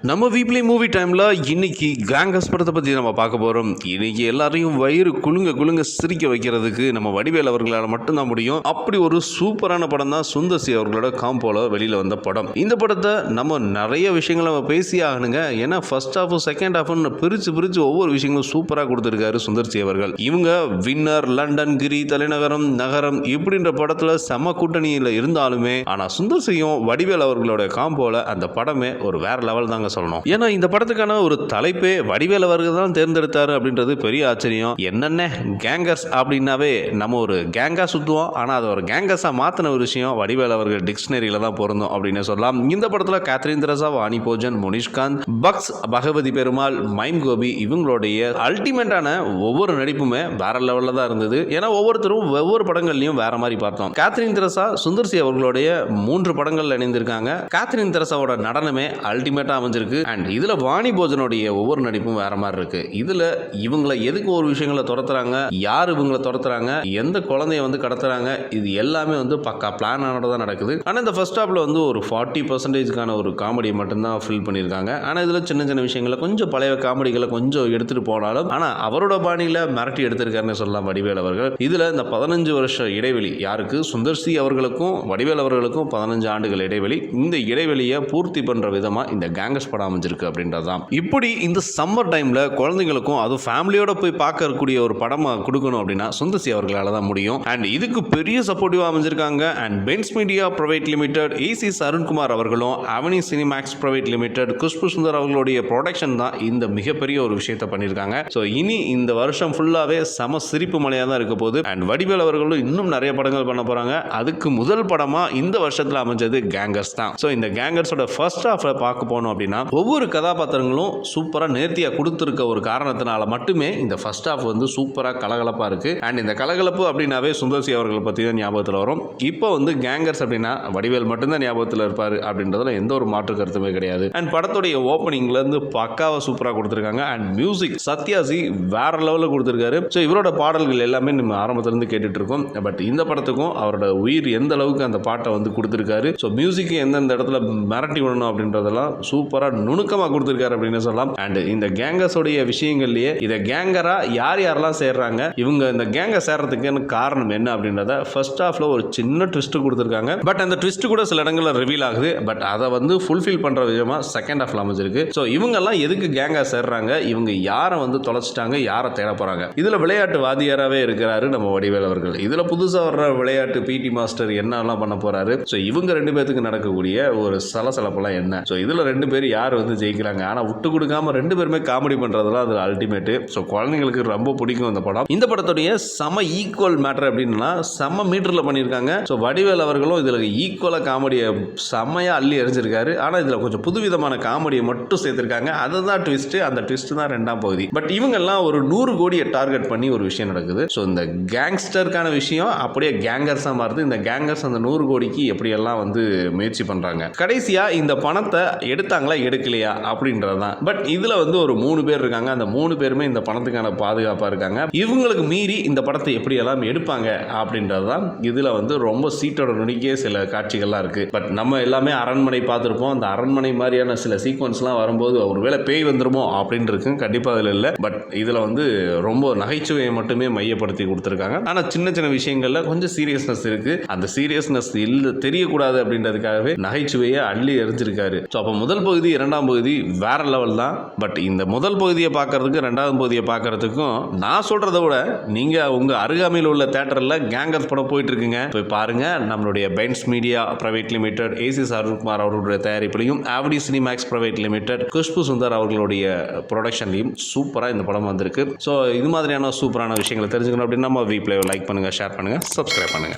நம்ம வீப்ளே மூவி டைமில் இன்னைக்கு கேங்கஸ் படத்தை பற்றி நம்ம பார்க்க போகிறோம். இன்னைக்கு எல்லாரையும் வயிறு குலுங்க சிரிக்க வைக்கிறதுக்கு நம்ம வடிவேல் அவர்களால் மட்டும்தான் முடியும். அப்படி ஒரு சூப்பரான படம் தான் சுந்தர் சி அவர்களோட காம்போல வெளியில் வந்த படம். இந்த படத்தை நம்ம நிறைய விஷயங்களை நம்ம பேசி ஆகணுங்க. ஏன்னா ஃபர்ஸ்ட் ஹாஃப் செகண்ட் ஹாஃப்னு பிரித்து ஒவ்வொரு விஷயங்களும் சூப்பராக கொடுத்துருக்காரு சுந்தர் சி அவர்கள். இவங்க வின்னர், லண்டன், கிரி, தலைநகரம், நகரம் இப்படின்ற படத்தில் செம கூட்டணியில் இருந்தாலுமே ஆனால் சுந்தர் சியும் வடிவேல் அவர்களோட காம்போல அந்த படமே ஒரு வேற லெவல் தாங்க சொல்லணும். ஏன்னா இந்த படத்துக்கான ஒரு தலைப்பே வடிவேல் அவர்கள் தான் தேர்ந்தெடுத்தாரு அப்படின்றது பெரிய ஆச்சரியம். என்னென்ன கேங்கர்ஸ் அப்படின்னாவே நம்ம ஒரு கேங்கா சுத்துவோம், ஆனா அது ஒரு கேங்கஸா மாத்தின ஒரு விஷயம் வடிவேல் அவர்கள் டிக்ஷனரியில தான் பொருந்தும் அப்படின்னு சொல்லலாம். இந்த படத்துல கேத்ரின் தெரசா, வாணி போஜன், முனிஷ்காந்த், பக்ஸ், பகவதி பெருமாள், மைம் கோபி இவங்களுடைய அல்டிமேட்டான ஒவ்வொரு நடிப்புமே வேற லெவல்ல தான் இருந்தது. ஏன்னா ஒவ்வொருத்தரும் ஒவ்வொரு படங்கள்லயும் வேற மாதிரி பார்த்தோம். கேத்ரின் தெரசா சுந்தர் சி அவர்களுடைய 3 படங்கள்ல இணைந்திருக்காங்க. கேத்ரின் தெரசாவோட நடனமே அல்டிமேட்டா அமைஞ்சிருக்கு. அண்ட் இதுல வாணி போஜனுடைய ஒவ்வொரு நடிப்பும் வேற மாதிரி இருக்கு. இதுல இவங்களை எதுக்கு ஒரு விஷயங்களை துரத்துறாங்க, யார் இவங்களை துரத்துறாங்க, எந்த குழந்தைய வந்து கடத்துறாங்க, இது எல்லாமே வந்து பக்கா பிளான் ஆனதான் நடக்குது. ஆனா இந்த ஃபர்ஸ்ட் ஹாப்ல வந்து ஒரு 40% ஒரு காமெடி மட்டும்தான் ஃபில் பண்ணியிருக்காங்க. ஆனா இதுல சின்ன விஷயங்களை கொஞ்சம் பழைய காமெடிகளை கொஞ்சம் எடுத்துட்டு போனாலும் ஆனா அவரோட பாணியில மிரட்டி எடுத்திருக்காருன்னு சொல்லலாம் வடிவேல் அவர்கள். இதுல இந்த 15 வருஷம் இடைவெளி யாருக்கு, சுந்தர் சி அவர்களுக்கும் வடிவேல் அவர்களுக்கும் 15 ஆண்டுகள் இடைவெளி. இந்த இடைவெளியை பூர்த்தி பண்ற விதமா இந்த கேங்கஸ் படம் அமைஞ்சிருக்கு அப்படின்றதான். இப்படி இந்த சம்மர் டைம்ல குழந்தைங்களுக்கும் அதுவும் ஃபேமிலியோட போய் பார்க்கக்கூடிய ஒரு படமா கொடுக்கணும் அப்படின்னா சுந்தர் சி அவர்களால தான் முடியும். அண்ட் இதுக்கு பெரிய சப்போர்ட்டிவா அமைஞ்சிருக்காங்க. And Bens media private limited, AC Arunkumar அவர்களும், Avni Cinemax private limited, Khushbu Sundar அவர்களுடைய ப்ரொடக்ஷன் தான் இந்த மிகப்பெரிய ஒரு விஷயத்தை பண்ணியிருக்காங்க. ஸோ இனி இந்த வருஷம் ஃபுல்லாவே சம சிரிப்பு மலையாக தான் இருக்க போகுது. அண்ட் வடிவேல் அவர்களும் இன்னும் நிறைய படங்கள் பண்ண போறாங்க. அதுக்கு முதல் படமா இந்த வருஷத்துல அமைஞ்சது கேங்கர்ஸ் தான். ஸோ இந்த கேங்கர்ஸோட ஃபர்ஸ்ட் ஹாஃப்ல பார்க்க போனோம் அப்படின்னா ஒவ்வொரு கதாபாத்திரங்களும் சூப்பரா நேர்த்தியா கொடுத்திருக்க ஒரு காரணத்தினால மட்டுமே இந்த ஃபர்ஸ்ட் ஹாஃப் வந்து சூப்பரா கலகலப்பா இருக்கு. அண்ட் இந்த கலகலப்பு அப்படின்னாவே சுந்தர் சி அவர்களை பத்தி தான் ஞாபகத்தில் வரும். இப்போ வந்து கேங்கர்ஸ் அப்படின்னா வடிவேல் மட்டும்தான் ஞாபகத்தில் இருப்பாரு அப்படின்றதுல எந்த ஒரு மாற்று கருத்துமே கிடையாது. அண்ட் படத்துடைய ஓப்பனிங்ல இருந்து பக்காவா சூப்பரா கொடுத்திருக்காங்க. அண்ட் மியூசிக் சத்யாசி வேற லெவலில் கொடுத்திருக்காரு. ஸோ இவரோட பாடல்கள் எல்லாமே நம்ம ஆரம்பத்துல இருந்து கேட்டுட்டு இருக்கோம். பட் இந்த படத்துக்கும் அவரோட உயிர் எந்த அளவுக்கு அந்த பாட்டை வந்து கொடுத்திருக்காரு. ஸோ மியூசிக் எந்தெந்த இடத்துல மிரட்டி விடணும் அப்படின்றதெல்லாம் சூப்பரா நுணுக்கமா கொடுத்திருக்காரு அப்படின்னு சொல்லலாம். அண்ட் இந்த கேங்கர்ஸோடைய விஷயங்கள்லயே இதை கேங்கரா யாரெல்லாம் சேர்றாங்க, இவங்க இந்த கேங்க சேர்றதுக்கு காரணம் என்ன அப்படின்றத ஃபர்ஸ்ட் ஹாஃப்ல ஒரு சின்ன ட்விஸ்ட் கொடுத்திருக்காங்க. பட் அந்த ட்விஸ்ட் கூட சில இடங்கள்ல ரிவீல் ஆகுது. பட் அதை வந்து ஃபுல்ஃபில் பண்ற விதமா செகண்ட் ஹாஃப்ல அமைஞ்சிருக்கு. ஸோ இவங்க எல்லாம் எதுக்கு கேங்கா சேர்றாங்க, இவங்க யாரை வந்து தொலைச்சிட்டாங்க, யாரை தேட போறாங்க. இதுல விளையாட்டு வாதியாராவே இருக்கிறாரு நம்ம வடிவேல் அவர்கள். இதுல புதுசா வர்ற விளையாட்டு பிடி மாஸ்டர் என்னெல்லாம் பண்ண போறாரு. ஸோ இவங்க 2 பேருக்கு நடக்கக்கூடிய ஒரு சலசலப்பெல்லாம் என்ன. ஸோ இதுல 2 பேர் யார் வந்து ஜெயிக்கிறாங்க, ஆனா விட்டு கொடுக்காம 2 பேருமே காமெடி பண்றதுலாம் அது அல்டிமேட். ஸோ குழந்தைங்களுக்கு ரொம்ப பிடிக்கும் இந்த படம். இந்த படத்துடைய சம ஈக்குவல் மேட்டர் அப்படின்னா செம மீட்டர்ல பண்ணியிருக்காங்க. ஸோ வடிவேல் அவர்களும் இதுல ஈக்குவலா காமெடியை செம்மையா அள்ளி எறிஞ்சிருக்காரு. ஆனா இதுல கொஞ்சம் புதுவிதமான காமெடியை மட்டும் சேர்த்திருக்காங்க. அதுதான் ட்விஸ்ட். அந்த ட்விஸ்ட் தான் 2ஆம் பகுதி. பட் இவங்க எல்லாம் ஒரு 100 கோடியை டார்கெட் பண்ணி ஒரு விஷயம் நடக்குது. ஸோ இந்த கேங்ஸ்டருக்கான விஷயம் அப்படியே கேங்கர்ஸா மாறுது. இந்த கேங்கர்ஸ் அந்த 100 கோடிக்கு எப்படியெல்லாம் வந்து முயற்சி பண்றாங்க. கடைசியா இந்த பணத்தை எடுத்தாங்களா எடுக்கலையா அப்படின்றதான். பட் இதுல வந்து ஒரு 3 பேர் இருக்காங்க. அந்த 3 பேருமே இந்த பணத்துக்கான பாதுகாப்பா இருக்காங்க. இவங்களுக்கு மீறி இந்த படத்தை எப்படி எல்லாம் எடுப்பாங்க அப்படின்றதுதான் இதுல வந்து ரொம்ப சீட்டோட நுனிக்கே சில காட்சிகள்லாம் இருக்கு. பட் நம்ம எல்லாமே அரண்மனை பார்த்திருப்போம். அந்த அரண்மனை மாதிரியான சில சீக்வன்ஸ்லாம் வரும்போது ஒருவேளை பேய் வந்துருமோ அப்படின்னு இருக்கு. கண்டிப்பா அதுல இல்ல. பட் இதுல வந்து ரொம்ப நகைச்சுவையை மட்டுமே மையப்படுத்தி கொடுத்திருக்காங்க. ஆனா சின்ன விஷயங்கள்ல கொஞ்சம் சீரியஸ்னஸ் இருக்கு. அந்த சீரியஸ்னஸ் இல்ல தெரியக்கூடாது அப்படின்றதுக்காகவே நகைச்சுவையை அள்ளி எறிஞ்சிருக்காரு. ஸோ அப்போ முதல் பகுதி 2ஆம் பகுதி வேற லெவல் தான். பட் இந்த முதல் பகுதியை பார்க்கறதுக்கு 2ஆவது பகுதியை பார்க்கறதுக்கும் நான் சொல்றதை விட நீங்க உங்க அருகாமையில் உள்ள தியேட்டர்ல கேங்கர்ஸ் படம் போயிட்டு இருக்குங்க, போய் பாருங்க. நம்மளுடைய Bens media private limited, AC Arunkumar அவர்களுடைய தயாரிப்பிலையும், Avni Cinemax private limited, Khushbu Sundar அவர்களுடைய ப்ரொடக்ஷன்லையும் சூப்பரா இந்த படம் வந்திருக்கு. ஸோ இது மாதிரியான சூப்பரான விஷயங்களை தெரிஞ்சுக்கணும் அப்படின்னா நம்ம வீப்ளே லைக் பண்ணுங்க, ஷேர் பண்ணுங்க, சப்ஸ்கிரைப் பண்ணுங்க.